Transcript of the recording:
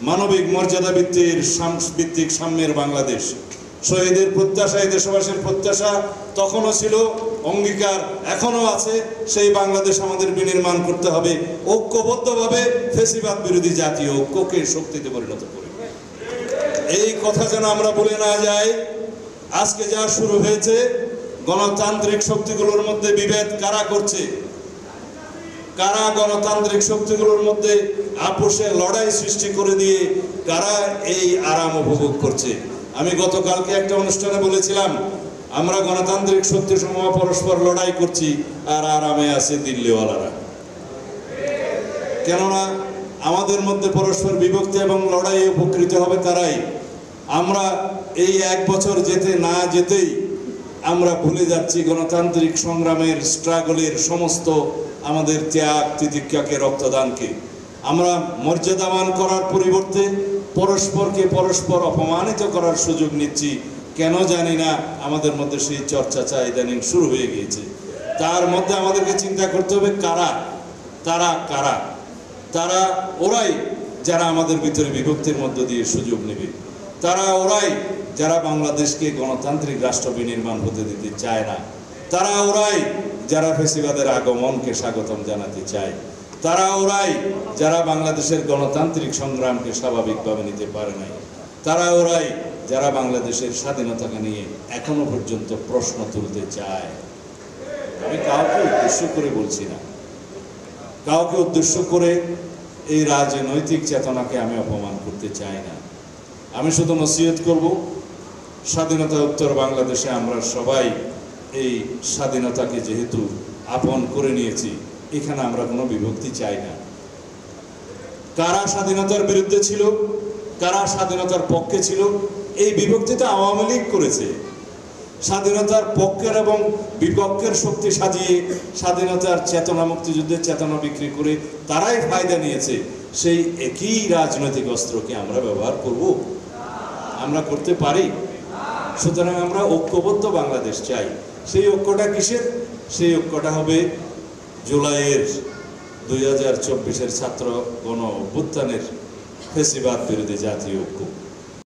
মানবিক মর্যাদা ভিত্তিক সাম্যের বাংলাদেশ। শহীদের প্রত্যাশা, এই দেশবাসীর প্রত্যাশা তখনও ছিল, অঙ্গীকার এখনো আছে। সেই বাংলাদেশ আমাদের বিনির্মাণ করতে হবে ঐক্যবদ্ধভাবে, ফ্যাসিবাদ বিরোধী জাতীয় ঐক্যকে শক্তিতে পরিণত করে। এই কথা যেন আমরা বলে না যাই। আজকে যা শুরু হয়েছে, গণতান্ত্রিক শক্তিগুলোর মধ্যে বিভেদ কারা করছে, কারা গণতান্ত্রিক শক্তিগুলোর মধ্যে আপোষে লড়াই সৃষ্টি করে দিয়ে কারা এই আরাম উপভোগ করছে। আমি গতকালকে একটা অনুষ্ঠানে বলেছিলাম, আমরা গণতান্ত্রিক শক্তি সমূহ পরস্পর লড়াই করছি আর আরামে আছে দিল্লিওয়ালারা। কেননা আমাদের মধ্যে পরস্পর বিভক্তি এবং লড়াইয়ে উপকৃত হবে তারাই। আমরা এই এক বছর যেতে না যেতেই আমরা ভুলে যাচ্ছি গণতান্ত্রিক সংগ্রামের স্ট্রাগলের সমস্ত আমাদের ত্যাগ তিতিক্ষাকে, রক্তদানকে। আমরা মর্যাদাবান করার পরিবর্তে পরস্পর অপমানিত করার সুযোগ নিচ্ছি। কেন জানি না, আমাদের মধ্যে সেই চর্চা ইদানিং শুরু হয়ে গিয়েছে। তার মধ্যে আমাদেরকে চিন্তা করতে হবে তারা ওরাই যারা আমাদের ভিতরে বিভক্তির মধ্য দিয়ে সুযোগ নেবে। তারা ওরাই যারা বাংলাদেশকে গণতান্ত্রিক রাষ্ট্র বিনির্মাণ হতে দিতে চায় না। তারা ওরাই যারা ফ্যাসিবাদের আগমনকে স্বাগতম জানাতে চায়। তারা ওরাই যারা বাংলাদেশের গণতান্ত্রিক সংগ্রামকে স্বাভাবিকভাবে নিতে পারে নাই। তারা ওরাই যারা বাংলাদেশের স্বাধীনতাকে নিয়ে এখনো পর্যন্ত প্রশ্ন তুলতে চায়। আমি কাউকে উদ্দেশ্য করে বলছি না, কাউকে উদ্দেশ্য করে এই রাজনৈতিক চেতনাকে আমি অপমান করতে চাই না। আমি শুধু নসিহত করব, স্বাধীনতা উত্তর বাংলাদেশে আমরা সবাই এই স্বাধীনতাকে যেহেতু আপন করে নিয়েছি, এখানে আমরা কোনো বিভক্তি চাই না। কারা স্বাধীনতার বিরুদ্ধে ছিল, কারা স্বাধীনতার পক্ষে ছিল, এই বিভক্তিটা আওয়ামী লীগ করেছে। স্বাধীনতার পক্ষের এবং বিপক্ষের শক্তি সাজিয়ে স্বাধীনতার চেতনা, মুক্তিযুদ্ধের চেতনা বিক্রি করে তারাই ফায়দা নিয়েছে। সেই একই রাজনৈতিক অস্ত্রকে আমরা ব্যবহার করব? আমরা করতে পারি? সুতরাং আমরা ঐক্যবদ্ধ বাংলাদেশ চাই। সেই ঐক্যটা কিসের? সেই ঐক্যটা হবে জুলাইয়ের 2024-এর ছাত্র গণ অভ্যুত্থানের ফ্যাসিবাদ বিরোধী জাতীয় ঐক্য।